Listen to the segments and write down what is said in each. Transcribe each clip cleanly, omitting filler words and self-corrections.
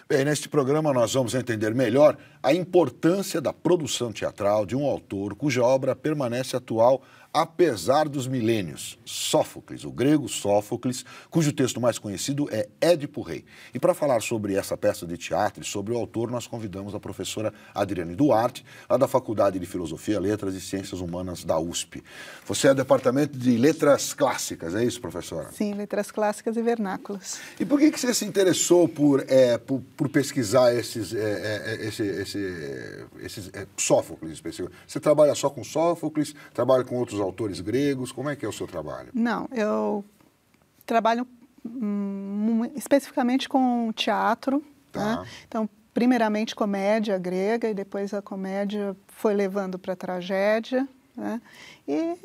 Bem, neste programa nós vamos entender melhor a importância da produção teatral de um autor cuja obra permanece atual apesar dos milênios. Sófocles, o grego Sófocles, cujo texto mais conhecido é Édipo Rei. E para falar sobre essa peça de teatro e sobre o autor, nós convidamos a professora Adriane Duarte, lá da Faculdade de Filosofia, Letras e Ciências Humanas da USP. Você é do Departamento de Letras Clássicas, é isso, professora? Sim, Letras Clássicas e Vernáculos. E por que você se interessou por pesquisar esses Sófocles específicos? Você trabalha só com Sófocles, trabalha com outros autores gregos? Como é que é o seu trabalho? Não, eu trabalho especificamente com teatro, tá, né? Então, primeiramente comédia grega e depois a comédia foi levando para a tragédia, né? E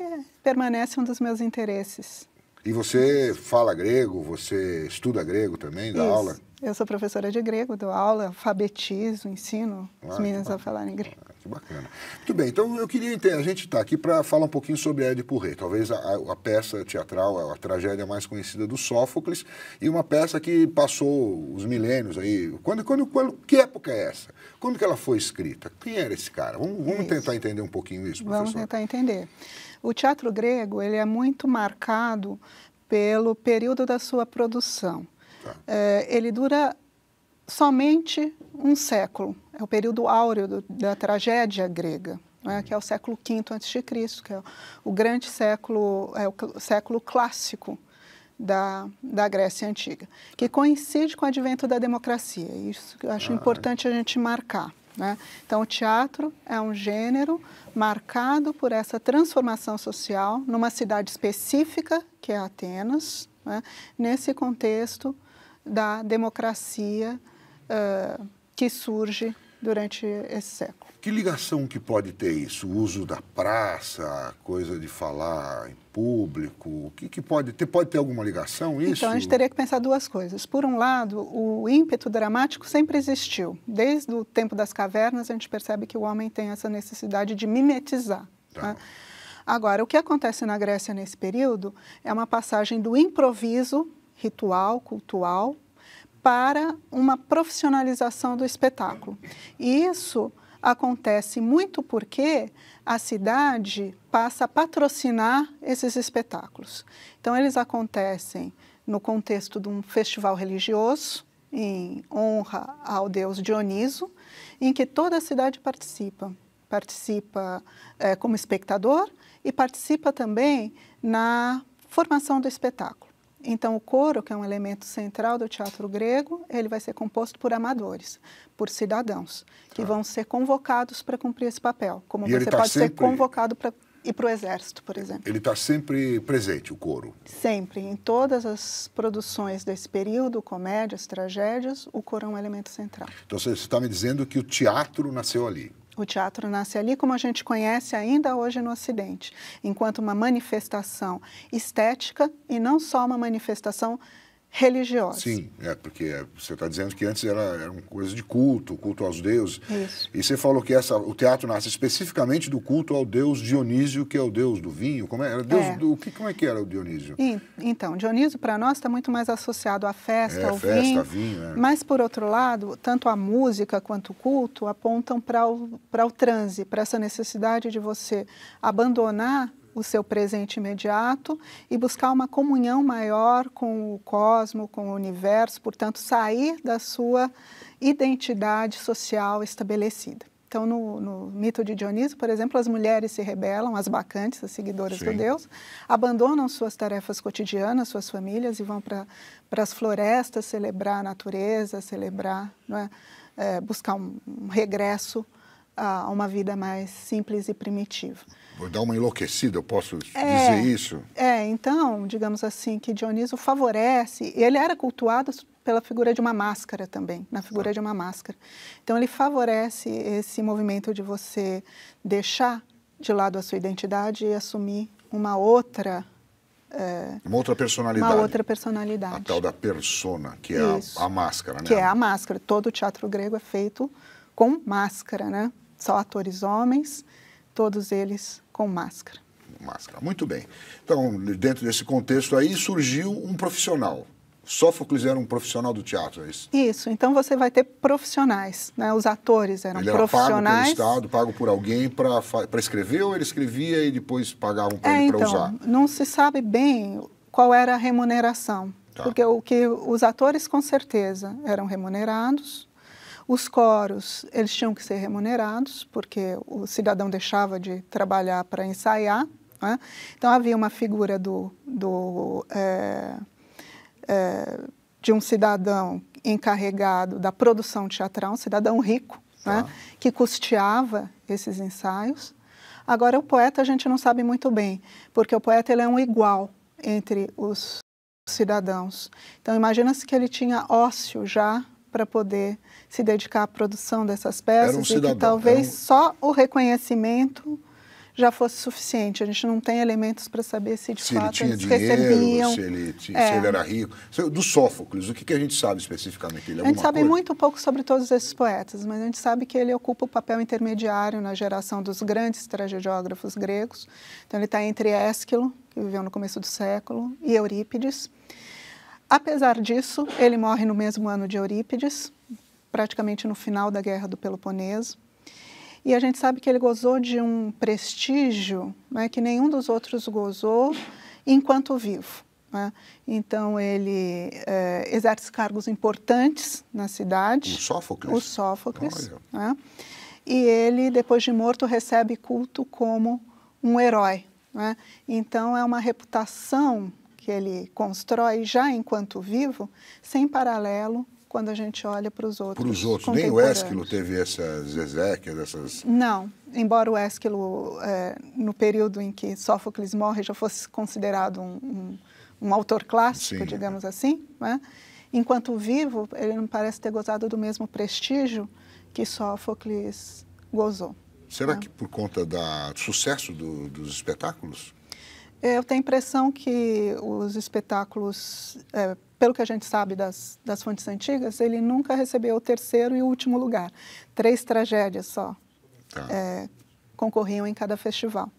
permanece um dos meus interesses. E você fala grego, você estuda grego também, dá aula? Eu sou professora de grego, dou aula, alfabetizo, ensino os meninos a falarem grego. Que bacana. Muito bem, então eu queria entender, a gente está aqui para falar um pouquinho sobre Édipo Rei, talvez a peça teatral, a tragédia mais conhecida do Sófocles, e uma peça que passou os milênios aí. Que época é essa? Quando que ela foi escrita? Quem era esse cara? Vamos tentar entender um pouquinho isso, professor. Vamos tentar entender. O teatro grego, ele é muito marcado pelo período da sua produção. Tá. Ele dura somente um século, é o período áureo da tragédia grega, né, que é o século V a.C., que é o grande século, o século clássico da Grécia Antiga, que coincide com o advento da democracia. Isso que eu acho importante a gente marcar, né? Então, o teatro é um gênero marcado por essa transformação social numa cidade específica, que é Atenas, né, nesse contexto da democracia que surge durante esse século. Que ligação que pode ter isso? O uso da praça, a coisa de falar em público, o que pode ter? Pode ter alguma ligação isso? Então, a gente teria que pensar duas coisas. Por um lado, o ímpeto dramático sempre existiu. Desde o tempo das cavernas, a gente percebe que o homem tem essa necessidade de mimetizar. Tá. Né? Agora, o que acontece na Grécia nesse período é uma passagem do improviso ritual, cultural, para uma profissionalização do espetáculo. E isso acontece muito porque a cidade passa a patrocinar esses espetáculos. Então, eles acontecem no contexto de um festival religioso, em honra ao deus Dioniso, em que toda a cidade participa. Participa como espectador e participa também na formação do espetáculo. Então, o coro, que é um elemento central do teatro grego, ele vai ser composto por amadores, por cidadãos, que vão ser convocados para cumprir esse papel, como você pode ser convocado para ir para o exército, por exemplo. Ele está sempre presente, o coro? Sempre. Em todas as produções desse período, comédias, tragédias, o coro é um elemento central. Então, você está me dizendo que o teatro nasceu ali? O teatro nasce ali como a gente conhece ainda hoje no Ocidente, enquanto uma manifestação estética e não só uma manifestação religiosa. Sim, porque você está dizendo que antes era uma coisa de culto aos deuses. Isso. E você falou que o teatro nasce especificamente do culto ao deus Dionísio, que é o deus do vinho. Como é que era o Dionísio? Então, Dionísio para nós está muito mais associado à festa, ao vinho. Mas, por outro lado, tanto a música quanto o culto apontam para o transe, para essa necessidade de você abandonar o seu presente imediato e buscar uma comunhão maior com o cosmo, com o universo, portanto, sair da sua identidade social estabelecida. Então, no mito de Dioniso, por exemplo, as mulheres se rebelam, as bacantes, as seguidoras do deus, abandonam suas tarefas cotidianas, suas famílias e vão para as florestas celebrar a natureza, celebrar, não é? Buscar um regresso a uma vida mais simples e primitiva. Vou dar uma enlouquecida, eu posso dizer isso? Então, digamos assim, que Dioniso favorece, ele era cultuado pela figura de uma máscara também, na figura de uma máscara. Então, ele favorece esse movimento de você deixar de lado a sua identidade e assumir uma outra personalidade. Uma outra personalidade. A tal da persona, que é a máscara, né? Que é a máscara. Todo o teatro grego é feito com máscara, né? Só atores homens, todos eles com máscara. Muito bem. Então, dentro desse contexto aí, surgiu um profissional. Sófocles era um profissional do teatro, é isso? Isso, então você vai ter profissionais, né? Os atores eram profissionais. Ele era pago pelo Estado, pago por alguém para escrever, ou ele escrevia e depois pagavam para ele para usar? Não se sabe bem qual era a remuneração, porque os atores com certeza eram remunerados, os coros eles tinham que ser remunerados, porque o cidadão deixava de trabalhar para ensaiar, né? Então havia uma figura de um cidadão encarregado da produção teatral, um cidadão rico, né, que custeava esses ensaios. Agora, o poeta a gente não sabe muito bem, porque o poeta ele é um igual entre os cidadãos. Então, imagina-se que ele tinha ócio já para poder se dedicar à produção dessas peças e que talvez só o reconhecimento já fosse suficiente. A gente não tem elementos para saber se de fato eles recebiam. Se ele era rico. Do Sófocles, o que a gente sabe especificamente? A gente sabe muito pouco sobre todos esses poetas, mas a gente sabe que ele ocupa o papel intermediário na geração dos grandes tragediógrafos gregos. Então ele está entre Ésquilo, que viveu no começo do século, e Eurípides. Apesar disso, ele morre no mesmo ano de Eurípides, praticamente no final da Guerra do Peloponeso. E a gente sabe que ele gozou de um prestígio, né, que nenhum dos outros gozou enquanto vivo, né? Então, ele exerce cargos importantes na cidade. O Sófocles? O Sófocles. Né? E ele, depois de morto, recebe culto como um herói, né? Então, é uma reputação que ele constrói já enquanto vivo, sem paralelo, quando a gente olha para os outros. Para os outros. Nem o Ésquilo teve essas exéquias, essas... Não, embora o Ésquilo, no período em que Sófocles morre, já fosse considerado um autor clássico, digamos assim, né? Enquanto vivo, ele não parece ter gozado do mesmo prestígio que Sófocles gozou. Será que por conta do sucesso dos espetáculos? Eu tenho a impressão que os espetáculos, pelo que a gente sabe das fontes antigas, ele nunca recebeu o terceiro e o último lugar. 3 tragédias só concorriam em cada festival.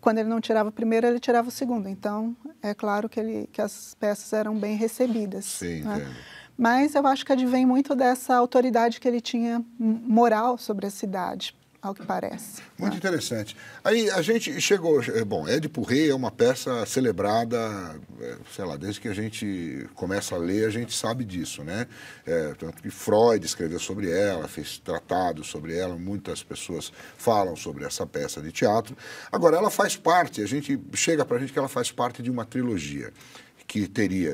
Quando ele não tirava o primeiro, ele tirava o segundo. Então, é claro que as peças eram bem recebidas. Sim, né? entendo. Mas eu acho que advém muito dessa autoridade que ele tinha moral sobre a cidade, ao que parece. Muito interessante. Aí a gente chegou... Bom, Édipo Rei é uma peça celebrada, sei lá, desde que a gente começa a ler, a gente sabe disso, né? Tanto que Freud escreveu sobre ela, fez tratados sobre ela, muitas pessoas falam sobre essa peça de teatro. Agora, ela faz parte, chega pra gente que ela faz parte de uma trilogia, que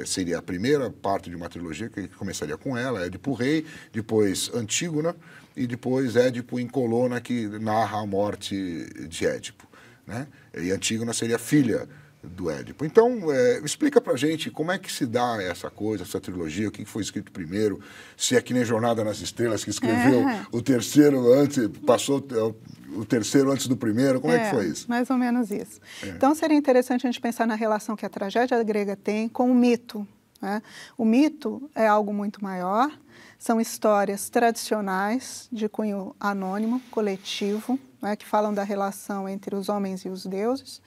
seria a primeira parte de uma trilogia que começaria com ela, Édipo Rei, depois Antígona, e depois Édipo em Colona, que narra a morte de Édipo, né? E Antígona seria filha do Édipo. Então, explica pra gente como é que se dá essa coisa, essa trilogia, o que foi escrito primeiro, se é que nem Jornada nas Estrelas, que escreveu o terceiro antes, passou o terceiro antes do primeiro, como é que foi isso? Mais ou menos isso. Então, seria interessante a gente pensar na relação que a tragédia grega tem com o mito, né? O mito é algo muito maior, são histórias tradicionais de cunho anônimo, coletivo, né, que falam da relação entre os homens e os deuses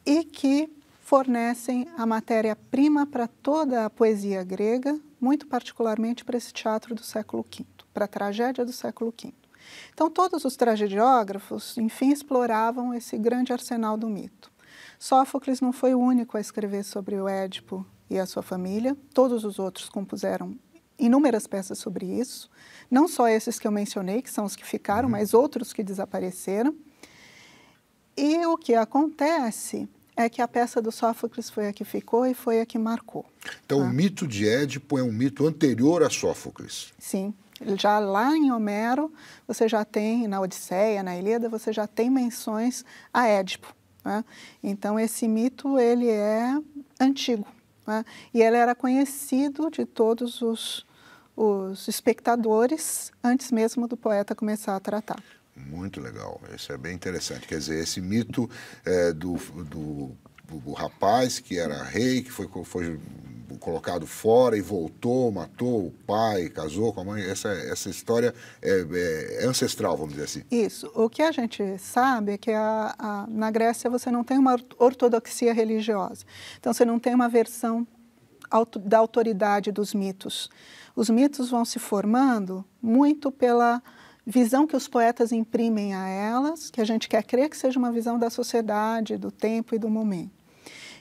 e que fornecem a matéria-prima para toda a poesia grega, muito particularmente para esse teatro do século V, para a tragédia do século V. Então, todos os tragediógrafos, enfim, exploravam esse grande arsenal do mito. Sófocles não foi o único a escrever sobre o Édipo e a sua família, todos os outros compuseram inúmeras peças sobre isso, não só esses que eu mencionei, que são os que ficaram, mas outros que desapareceram. E o que acontece é que a peça do Sófocles foi a que ficou e foi a que marcou. Então, o mito de Édipo é um mito anterior a Sófocles. Sim. Já lá em Homero, você já tem, na Odisseia, na Ilíada, você já tem menções a Édipo, né? Então, esse mito, ele é antigo, né? E ele era conhecido de todos os espectadores antes mesmo do poeta começar a tratar. Muito legal, isso é bem interessante. Quer dizer, esse mito do rapaz que era rei, que foi colocado fora e voltou, matou o pai, casou com a mãe, essa história é ancestral, vamos dizer assim. Isso. O que a gente sabe é que na Grécia você não tem uma ortodoxia religiosa. Então, você não tem uma versão da autoridade dos mitos. Os mitos vão se formando muito pela visão que os poetas imprimem a elas, que a gente quer crer que seja uma visão da sociedade, do tempo e do momento.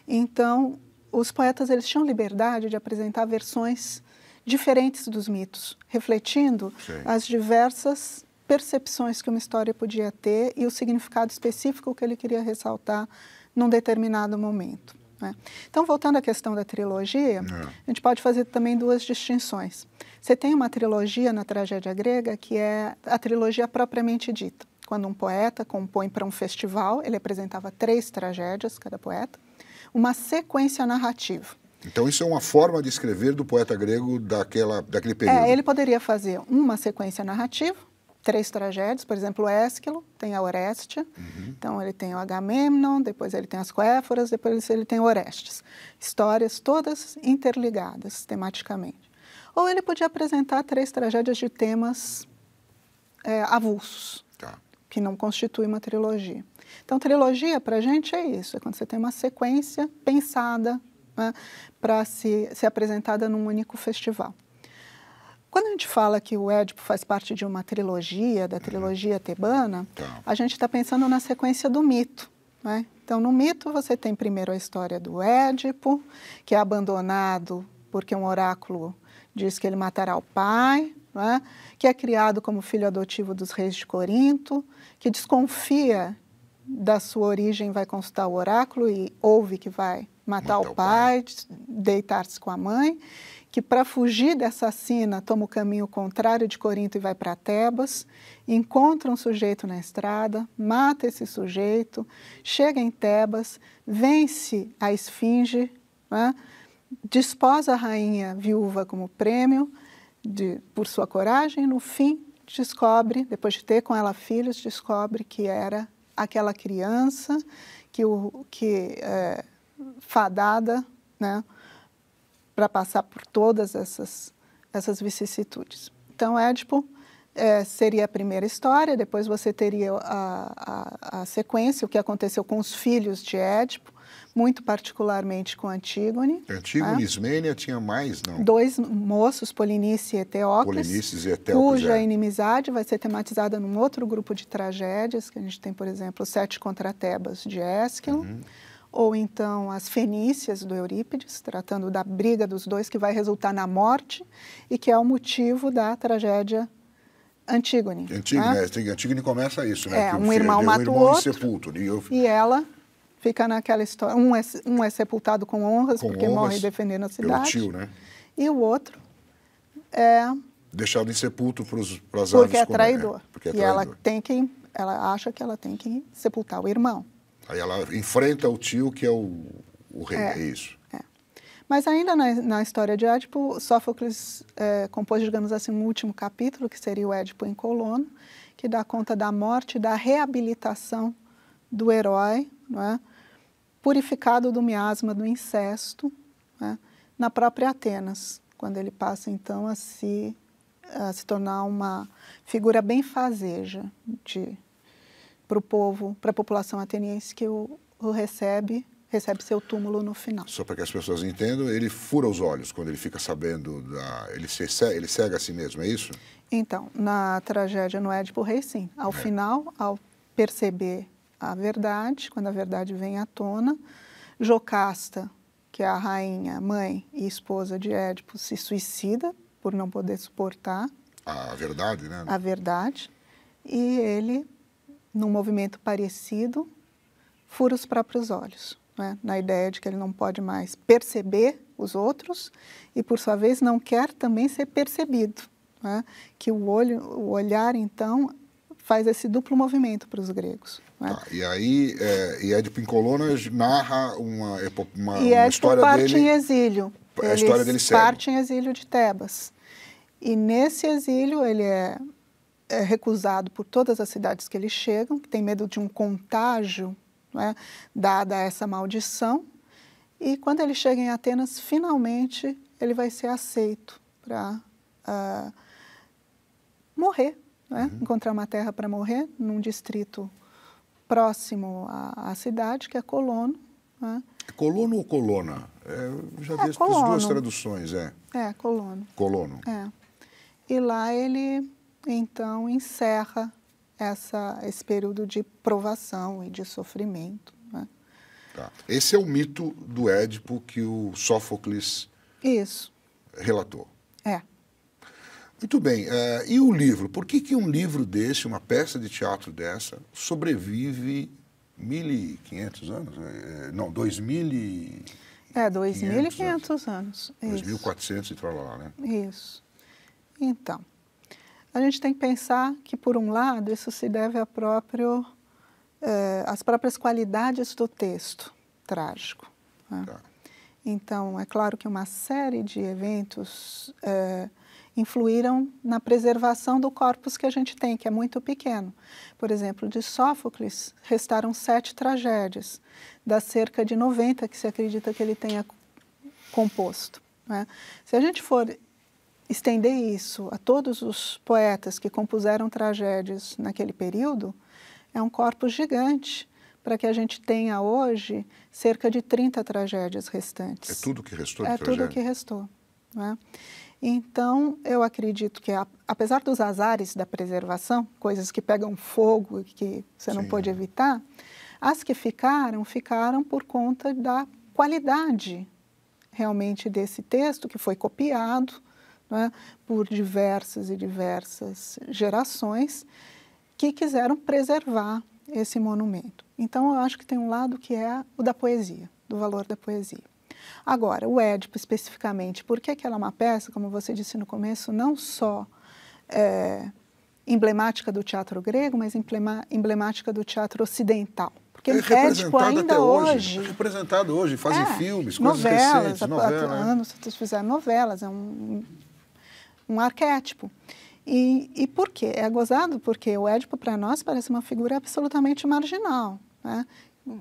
Então, os poetas eles tinham liberdade de apresentar versões diferentes dos mitos, refletindo as diversas percepções que uma história podia ter e o significado específico que ele queria ressaltar num determinado momento, né? Então, voltando à questão da trilogia, a gente pode fazer também duas distinções. Você tem uma trilogia na tragédia grega que é a trilogia propriamente dita. Quando um poeta compõe para um festival, ele apresentava 3 tragédias, cada poeta, uma sequência narrativa. Então isso é uma forma de escrever do poeta grego daquele período. Ele poderia fazer uma sequência narrativa, 3 tragédias, por exemplo, o Ésquilo tem a Orestia, então ele tem o Agamemnon, depois ele tem as Coéforas, depois ele tem o Orestes. Histórias todas interligadas tematicamente. Ou ele podia apresentar 3 tragédias de temas avulsos, que não constitui uma trilogia. Então, trilogia para a gente é isso, é quando você tem uma sequência pensada, né, para ser apresentada num único festival. Quando a gente fala que o Édipo faz parte de uma trilogia, da trilogia tebana, a gente está pensando na sequência do mito, né? Então, no mito, você tem primeiro a história do Édipo, que é abandonado porque um oráculo diz que ele matará o pai, né? Que é criado como filho adotivo dos reis de Corinto, que desconfia da sua origem, vai consultar o oráculo e ouve que vai matar o pai, deitar-se com a mãe, que para fugir dessa sina toma o caminho contrário de Corinto e vai para Tebas, encontra um sujeito na estrada, mata esse sujeito, chega em Tebas, vence a esfinge, né? Desposa a rainha viúva como prêmio por sua coragem, e no fim descobre, depois de ter com ela filhos, descobre que era aquela criança fadada, né, para passar por todas essas vicissitudes. Então, Édipo seria a primeira história, depois você teria a sequência, o que aconteceu com os filhos de Édipo, muito particularmente com Antígone. Antígone e Ismênia tinha mais, não? 2 moços, Polinice e Eteocles, cuja inimizade vai ser tematizada num outro grupo de tragédias, que a gente tem, por exemplo, os 7 contra Tebas de Ésquilo, ou então as Fenícias do Eurípides, tratando da briga dos dois, que vai resultar na morte e que é o motivo da tragédia Antígone. Antígone começa isso, né? Um irmão mata o outro insepulto, e ela fica naquela história. Um é sepultado com honras, porque morre defendendo a cidade. Pelo tio, né? E o outro é deixado insepulto para as aves. Porque é traidor. Porque é traidor. E ela acha que ela tem que sepultar o irmão. Aí ela enfrenta o tio, que é o rei, é isso. Mas ainda na história de Édipo, Sófocles compôs, digamos assim, um último capítulo, que seria o Édipo em Colono, que dá conta da morte e da reabilitação do herói, não é? Purificado do miasma do incesto, né? Na própria Atenas, quando ele passa, então, a se tornar uma figura benfazeja para o povo, para a população ateniense que o recebe seu túmulo no final. Só para que as pessoas entendam, ele fura os olhos quando ele fica sabendo, ele cega a si mesmo, é isso? Então, na tragédia no Édipo Rei, sim. Ao final, ao perceber a verdade, quando a verdade vem à tona, Jocasta, que é a rainha, mãe e esposa de Édipo, se suicida por não poder suportar a verdade, né? A verdade. E ele, num movimento parecido, fura os próprios olhos, né? Na ideia de que ele não pode mais perceber os outros e, por sua vez, não quer também ser percebido, né? Que o olhar, então, faz esse duplo movimento para os gregos. Né? E aí, Édipo em Colonas narra uma história parte dele... em exílio. A história dele segue. Parte em exílio de Tebas. E nesse exílio ele é recusado por todas as cidades que ele chega, que tem medo de um contágio, né, dada essa maldição. E quando ele chega em Atenas, finalmente ele vai ser aceito para morrer, né? Encontrar uma terra para morrer num distrito próximo à cidade, que é Colono, Né? É colono ou colona? Eu já vi as duas traduções. Colono. Colono. E lá ele, então, encerra esse período de provação e de sofrimento. Né? Tá. Esse é o mito do Édipo que o Sófocles relatou. Muito bem. E o livro? Por que um livro desse, uma peça de teatro dessa, sobrevive 1.500 anos? Não, 2.000 2.500 anos. 2.400 e lá, né? Isso. Então, a gente tem que pensar que, por um lado, isso se deve às próprias qualidades do texto trágico. Né? Tá. Então, é claro que uma série de eventos influíram na preservação do corpus que a gente tem, que é muito pequeno. Por exemplo, de Sófocles, restaram 7 tragédias, das cerca de 90 que se acredita que ele tenha composto. Né? Se a gente for estender isso a todos os poetas que compuseram tragédias naquele período, é um corpus gigante para que a gente tenha hoje cerca de 30 tragédias restantes. É tudo que restou de tragédia? É tudo que restou. Né? Então, eu acredito que, apesar dos azares da preservação, coisas que pegam fogo e que você não pôde evitar, as que ficaram por conta da qualidade realmente desse texto, que foi copiado, né, por diversas e diversas gerações que quiseram preservar esse monumento. Então, eu acho que tem um lado que é o da poesia, do valor da poesia. Agora, o Édipo especificamente, por que ela é uma peça, como você disse no começo, não só emblemática do teatro grego, mas emblemática do teatro ocidental? Porque o Édipo ainda hoje... É representado hoje, fazem filmes, coisas novelas, recentes, novelas. Vocês fizeram novelas, é um arquétipo. E por quê? É gozado porque o Édipo, para nós, parece uma figura absolutamente marginal. Né?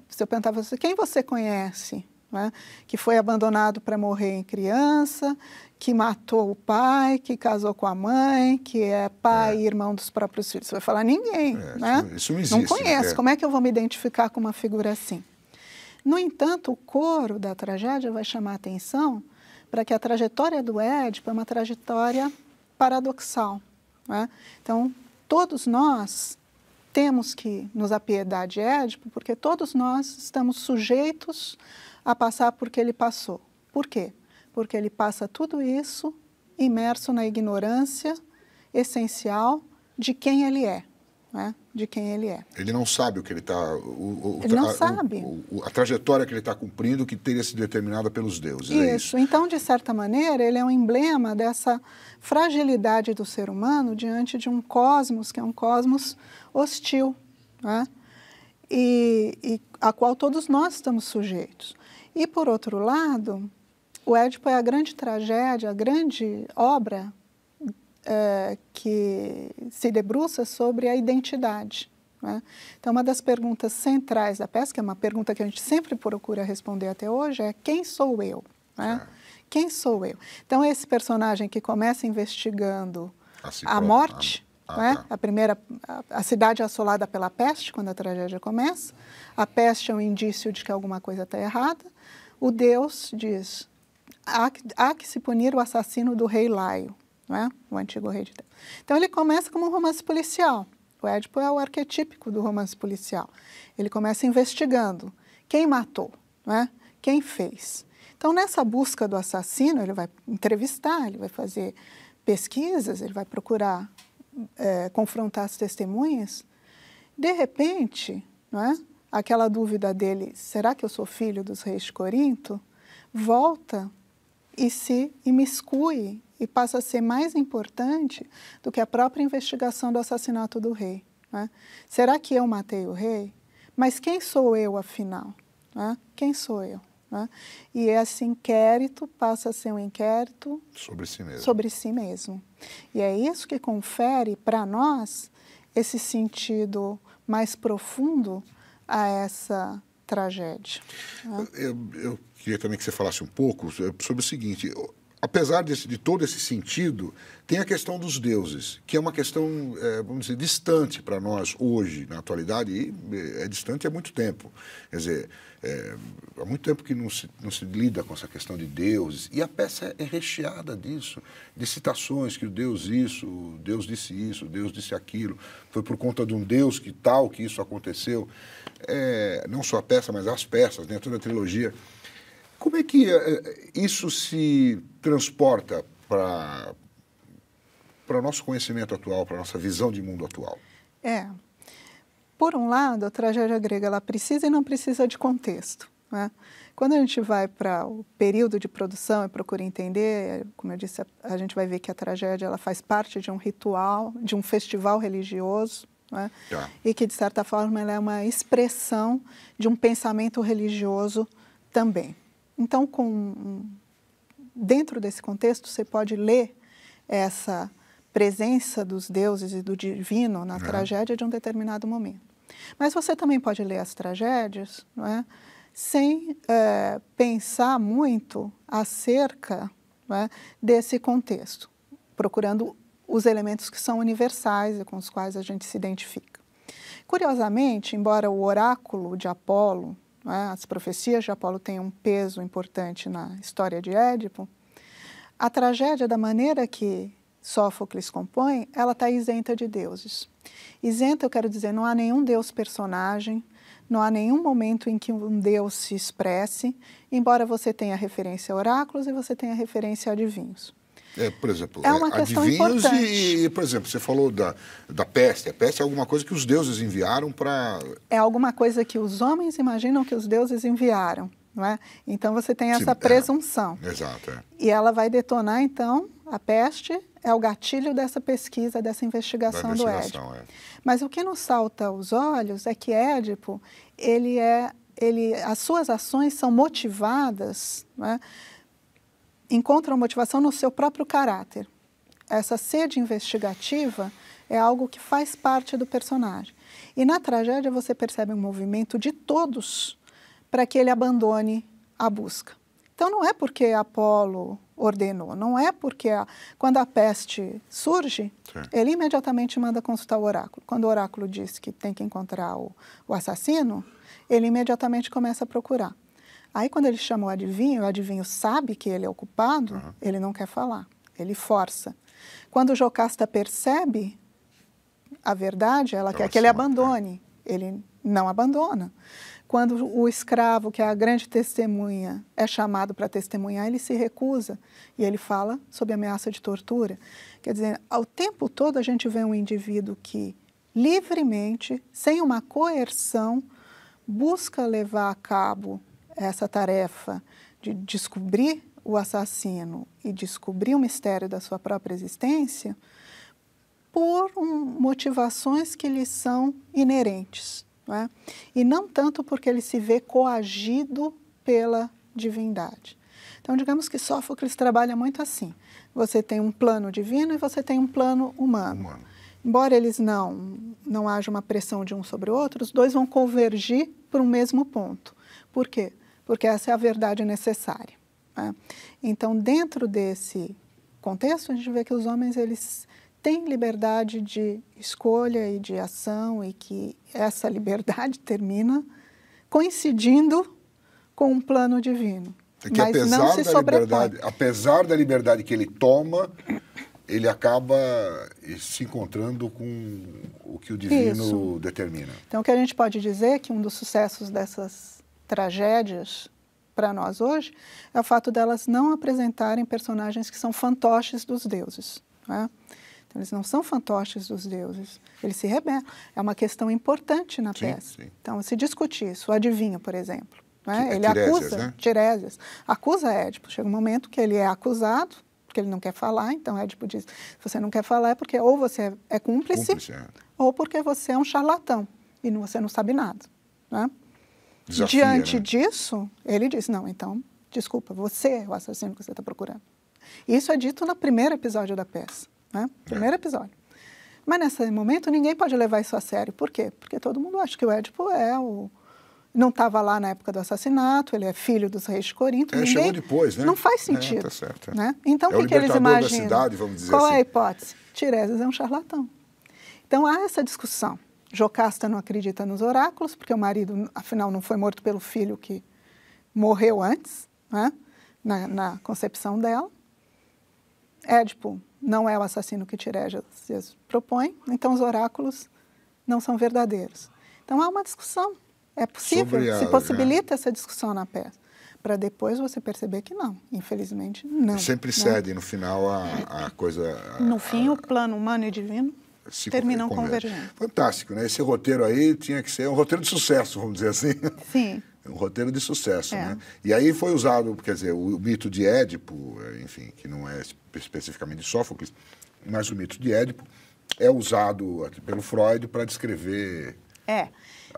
Se eu perguntar a você, quem você conhece, né, que foi abandonado para morrer em criança, que matou o pai, que casou com a mãe, que é pai e irmão dos próprios filhos? Você vai falar ninguém. Né? Isso não existe. Não conhece. Como é que eu vou me identificar com uma figura assim? No entanto, o coro da tragédia vai chamar a atenção para que a trajetória do Édipo é uma trajetória paradoxal. Né? Então, todos nós temos que nos apiedar de Édipo, porque todos nós estamos sujeitos a passar por que ele passou. Por quê? Porque ele passa tudo isso imerso na ignorância essencial de quem ele é. Né? De quem ele é. Ele não sabe o que ele está... Ele não sabe. A trajetória que ele está cumprindo que teria sido determinada pelos deuses. Isso. Então, de certa maneira, ele é um emblema dessa fragilidade do ser humano diante de um cosmos que é um cosmos hostil, né? e a qual todos nós estamos sujeitos. E, por outro lado, o Édipo é a grande tragédia, a grande obra que se debruça sobre a identidade. Né? Então, uma das perguntas centrais da peça, que é uma pergunta que a gente sempre procura responder até hoje, é quem sou eu? Né? Quem sou eu? Então, esse personagem que começa investigando a morte, né? A cidade assolada pela peste, quando a tragédia começa, a peste é um indício de que alguma coisa está errada, o Deus diz, há que se punir o assassino do rei Laio, né? O antigo rei de Tebas. Então, ele começa como um romance policial. O Édipo é o arquetípico do romance policial. Ele começa investigando quem matou, né? Quem fez. Então, nessa busca do assassino, ele vai entrevistar, ele vai fazer pesquisas, ele vai procurar confrontar as testemunhas. De repente, não é? Aquela dúvida dele, será que eu sou filho dos reis de Corinto? Volta e se imiscui e passa a ser mais importante do que a própria investigação do assassinato do rei. Né? Será que eu matei o rei? Mas quem sou eu, afinal? Né? Quem sou eu? Né? E esse inquérito passa a ser um inquérito sobre si mesmo. E é isso que confere para nós esse sentido mais profundo a essa tragédia. Né? Eu queria também que você falasse um pouco sobre o seguinte, apesar de todo esse sentido, tem a questão dos deuses, que é uma questão, vamos dizer, distante para nós hoje, na atualidade, e é distante há muito tempo. Quer dizer, há muito tempo que não se lida com essa questão de deuses, e a peça é recheada disso, de citações que o Deus isso, o Deus disse isso, o Deus disse aquilo, foi por conta de um Deus que tal que isso aconteceu. Não só a peça, mas as peças, né, toda a trilogia. Como é que isso se transporta para o nosso conhecimento atual, para a nossa visão de mundo atual? Por um lado, a tragédia grega ela precisa e não precisa de contexto, né? Quando a gente vai para o período de produção e procura entender, como eu disse, a gente vai ver que a tragédia ela faz parte de um ritual, de um festival religioso, né? E que, de certa forma, ela é uma expressão de um pensamento religioso também. Então, dentro desse contexto, você pode ler essa presença dos deuses e do divino na tragédia de um determinado momento. Mas você também pode ler as tragédias, não é, sem pensar muito acerca, não é, desse contexto, procurando os elementos que são universais e com os quais a gente se identifica. Curiosamente, embora o oráculo de Apolo, as profecias de Apolo têm um peso importante na história de Édipo, a tragédia, da maneira que Sófocles compõe, ela está isenta de deuses. Isenta, eu quero dizer, não há nenhum deus personagem, não há nenhum momento em que um deus se expresse, embora você tenha referência a oráculos e você tenha referência a adivinhos. Por exemplo, é uma questão adivinhos importante. por exemplo, você falou da peste. A peste é alguma coisa que os deuses enviaram para... É alguma coisa que os homens imaginam que os deuses enviaram, não é? Então você tem essa presunção. Exato. E ela vai detonar, então, a peste é o gatilho dessa pesquisa, dessa investigação do Édipo. Mas o que nos salta aos olhos é que Édipo, as suas ações são motivadas, não é? Encontram motivação no seu próprio caráter. Essa sede investigativa é algo que faz parte do personagem. E na tragédia você percebe um movimento de todos para que ele abandone a busca. Então não é porque Apolo ordenou, não é porque quando a peste surge, ele imediatamente manda consultar o oráculo. Quando o oráculo diz que tem que encontrar o assassino, ele imediatamente começa a procurar. Aí, quando ele chama o adivinho sabe que ele é o culpado, ele não quer falar, ele força. Quando o Jocasta percebe a verdade, ela quer que ele abandone, ele não abandona. Quando o escravo, que é a grande testemunha, é chamado para testemunhar, ele se recusa e ele fala sob ameaça de tortura. Quer dizer, ao tempo todo a gente vê um indivíduo que livremente, sem uma coerção, busca levar a cabo essa tarefa de descobrir o assassino e descobrir o mistério da sua própria existência por motivações que lhe são inerentes, não é? E não tanto porque ele se vê coagido pela divindade. Então, digamos que Sófocles trabalha muito assim. Você tem um plano divino e você tem um plano humano. Embora eles não haja uma pressão de um sobre o outro, os dois vão convergir para um mesmo ponto. Por quê? Porque essa é a verdade necessária, né? Então, dentro desse contexto, a gente vê que os homens eles têm liberdade de escolha e de ação e que essa liberdade termina coincidindo com um plano divino. Mas não se sobrepõe. Apesar da liberdade que ele toma, ele acaba se encontrando com o que o divino determina. Então, o que a gente pode dizer é que um dos sucessos dessas tragédias para nós hoje é o fato delas não apresentarem personagens que são fantoches dos deuses, né? Então, eles não são fantoches dos deuses, eles se rebelam. É uma questão importante na peça. Sim. Então, se discute isso. O adivinho, por exemplo, né? Ele acusa, Tiresias, acusa Édipo. Chega um momento que ele é acusado, porque ele não quer falar, então Édipo diz, se você não quer falar é porque ou você é cúmplice ou porque você é um charlatão e você não sabe nada, né? Diante disso, ele diz, não, então, desculpa, você é o assassino que você está procurando. Isso é dito no primeiro episódio da peça, né? Primeiro episódio. Mas nesse momento ninguém pode levar isso a sério. Por quê? Porque todo mundo acha que o Édipo é não estava lá na época do assassinato, ele é filho dos reis de Corinto. Chegou depois, né? Não faz sentido. Tá certo. Né? Então, o que eles imaginam? da cidade, vamos dizer Qual assim. é a hipótese? Tiresias é um charlatão. Então, há essa discussão. Jocasta não acredita nos oráculos, porque o marido, afinal, não foi morto pelo filho que morreu antes, né? na concepção dela. Édipo não é o assassino que Tiresias propõe, então os oráculos não são verdadeiros. Então, há uma discussão. É possível, se possibilita essa discussão na peça, para depois você perceber que não, infelizmente não. Sempre cede, no final, a coisa... No fim, o plano humano e divino terminam convergendo. Fantástico, né? Esse roteiro aí tinha que ser um roteiro de sucesso, vamos dizer assim. Sim. Um roteiro de sucesso, né? E aí foi usado, quer dizer, o mito de Édipo, enfim, que não é especificamente de Sófocles, mas o mito de Édipo é usado pelo Freud para descrever...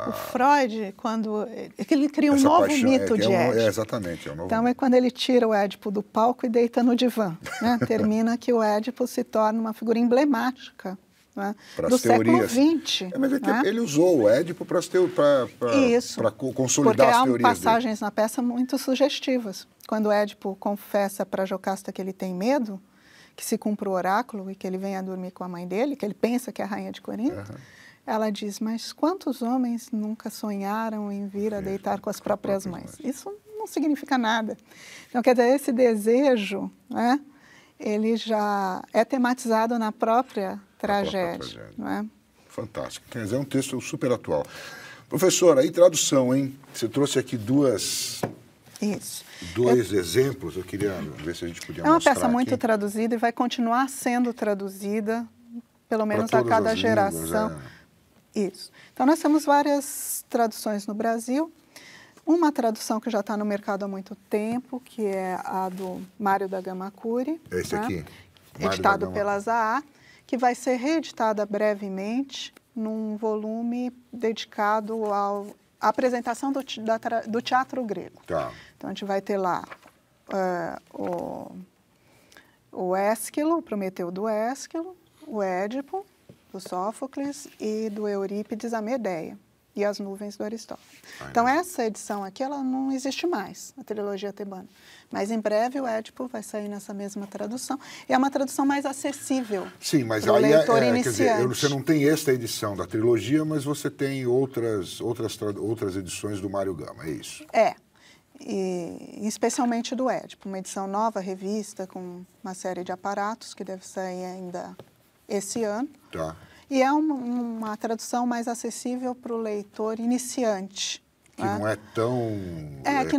O Freud, quando ele cria um novo mito de Édipo. Exatamente. Então, é quando ele tira o Édipo do palco e deita no divã. Né? Termina que o Édipo se torna uma figura emblemática, né? Do século XX. Mas né? ele usou o Édipo para consolidar as teorias porque há passagens na peça muito sugestivas. Quando o Édipo confessa para Jocasta que ele tem medo, que se cumpra o oráculo e que ele venha dormir com a mãe dele, que ele pensa que é a rainha de Corinto, ela diz, mas quantos homens nunca sonharam em vir a deitar com as próprias mães? Isso não significa nada. Então, quer dizer, esse desejo, né, ele já é tematizado na própria tragédia. Não é? Fantástico. Quer dizer, é um texto super atual. Professora, aí tradução, hein? Você trouxe aqui dois exemplos, eu queria ver se a gente podia mostrar. É uma peça aqui. muito traduzida e vai continuar sendo traduzida, pelo menos a cada geração. Isso. Então, nós temos várias traduções no Brasil. Uma tradução que já está no mercado há muito tempo, que é a do Mário da Gama Cury. Esse aqui? Editado pela Zaha, que vai ser reeditada brevemente num volume dedicado à apresentação do teatro grego. Tá. Então, a gente vai ter lá o Ésquilo, o Prometeu do Ésquilo, o Édipo, do Sófocles, e do Eurípides, a Medeia, e as nuvens do Aristófanes. Então, essa edição aqui, ela não existe mais, a trilogia tebana. Mas, em breve, o Édipo vai sair nessa mesma tradução. E é uma tradução mais acessível. Sim, mas aí leitor iniciante. Quer dizer, você não tem esta edição da trilogia, mas você tem outras edições do Mário Gama, é isso? E especialmente do Édipo, uma edição nova, revista, com uma série de aparatos, que deve sair ainda esse ano. Tá. E é uma tradução mais acessível para o leitor iniciante. Que não é tão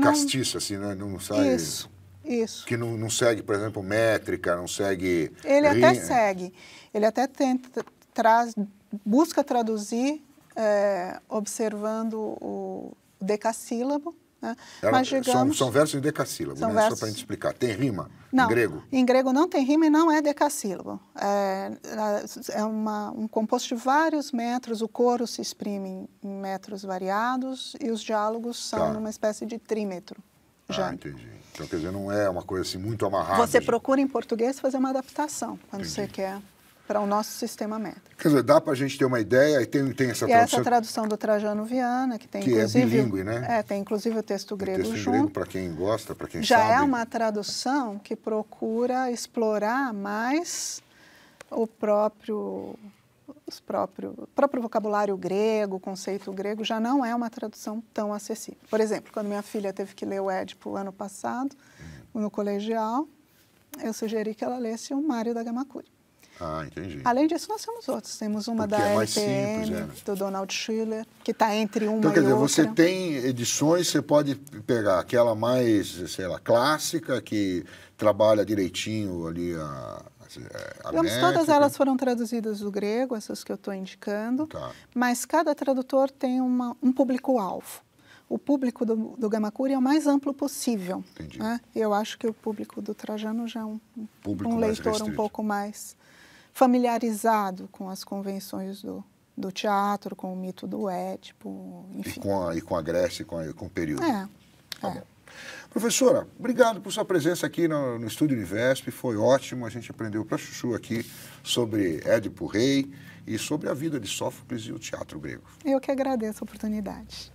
castiça, assim, né? Não sai... Isso. Que não segue, por exemplo, métrica, não segue... Ele até segue. Ele até busca traduzir observando o decassílabo. Né? Mas, digamos, são versos em decassílabo, né? Só para a gente explicar. Tem rima não, em grego? Em grego não tem rima e não é decassílabo. É um composto de vários metros, o coro se exprime em metros variados e os diálogos são numa espécie de trímetro. Entendi. Então, quer dizer, não é uma coisa assim muito amarrada. Você procura em português fazer uma adaptação, quando você quer, para o nosso sistema métrico. Quer dizer, dá para a gente ter uma ideia, e tem essa tradução... E essa tradução do Trajano Viana, que tem inclusive... é bilíngue, né? Tem inclusive o texto grego junto. O texto grego, para quem gosta, para quem já sabe. Já é uma tradução que procura explorar mais o próprio vocabulário grego, o conceito grego, já não é uma tradução tão acessível. Por exemplo, quando minha filha teve que ler o Édipo ano passado, no colegial, eu sugeri que ela lesse o Mário da Gama Cury. Entendi. Além disso, nós temos outros. Temos uma da LPM, do Donald Schiller, que está entre uma então, quer dizer, outra. você tem edições, você pode pegar aquela mais, sei lá, clássica, que trabalha direitinho ali a todas elas foram traduzidas do grego, essas que eu estou indicando, mas cada tradutor tem um público-alvo. O público do Gama Cury é o mais amplo possível. Né? Eu acho que o público do Trajano já é um leitor um pouco mais familiarizado com as convenções do teatro, com o mito do Édipo, enfim. E com a Grécia, com o período. Bom. Professora, obrigado por sua presença aqui no Estúdio Univesp, foi ótimo, a gente aprendeu para chuchu aqui sobre Édipo Rei e sobre a vida de Sófocles e o teatro grego. Eu que agradeço a oportunidade.